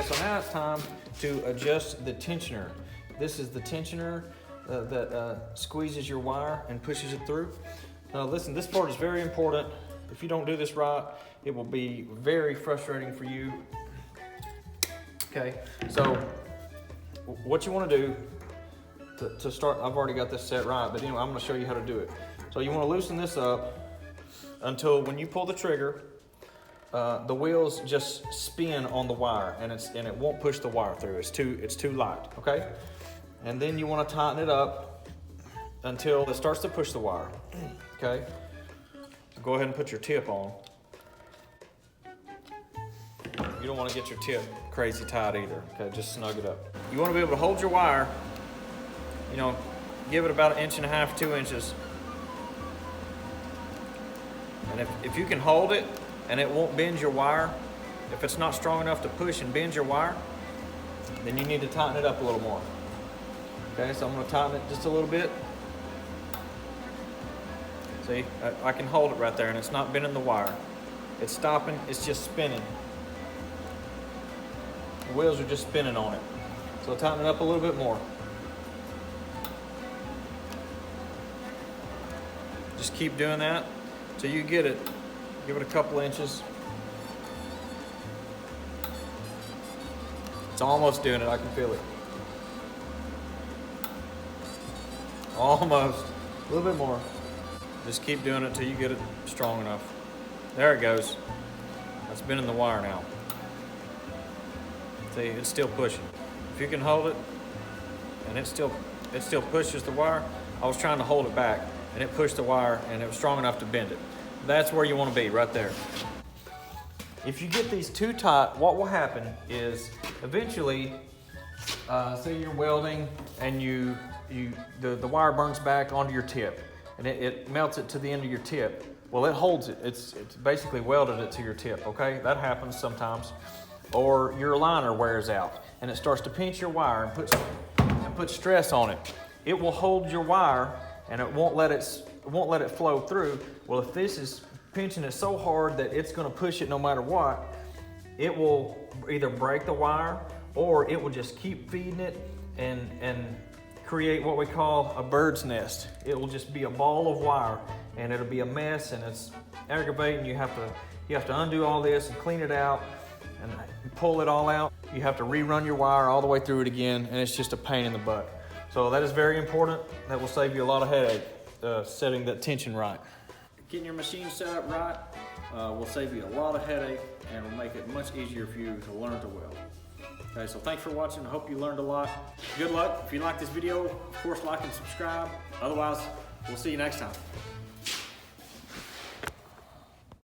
Okay, so now it's time to adjust the tensioner. This is the tensioner that squeezes your wire and pushes it through. Now listen, this part is very important. If you don't do this right, it will be very frustrating for you. Okay, so what you want to do to start, I've already got this set right, but anyway, I'm going to show you how to do it. So you want to loosen this up until when you pull the trigger, the wheels just spin on the wire, and it won't push the wire through. It's too light. Okay, and then you want to tighten it up until it starts to push the wire. Okay, so go ahead and put your tip on. You don't want to get your tip crazy tight either. Okay, just snug it up. You want to be able to hold your wire, you know, give it about 1.5 inches, 2 inches. And if you can hold it and it won't bend your wire, if it's not strong enough to push and bend your wire, then you need to tighten it up a little more. Okay, so I'm going to tighten it just a little bit. See, I can hold it right there and it's not bending the wire. It's stopping, it's just spinning. The wheels are just spinning on it. So tighten it up a little bit more. Just keep doing that till you get it. Give it a couple inches. It's almost doing it, I can feel it. Almost, a little bit more. Just keep doing it till you get it strong enough. There it goes. That's bending the wire now. See, it's still pushing. If you can hold it, and it still pushes the wire. I was trying to hold it back, and it pushed the wire, and it was strong enough to bend it. That's where you want to be, right there. If you get these too tight, what will happen is eventually, say you're welding and the wire burns back onto your tip, and it melts it to the end of your tip. Well, it holds it. It's basically welded it to your tip. Okay, that happens sometimes. Or your aligner wears out and it starts to pinch your wire and put stress on it. It will hold your wire and it won't let it flow through. Well, if this is pinching it so hard that it's going to push it no matter what, it will either break the wire or it will just keep feeding it and create what we call a bird's nest. It will just be a ball of wire and it'll be a mess, and it's aggravating. You have to undo all this and clean it out and pull it all out. You have to rerun your wire all the way through it again, and it's just a pain in the butt. So that is very important. That will save you a lot of headache, setting that tension right. Getting your machine set up right will save you a lot of headache and will make it much easier for you to learn to weld. Okay, so thanks for watching. I hope you learned a lot. Good luck. If you like this video, of course, like and subscribe. Otherwise, we'll see you next time.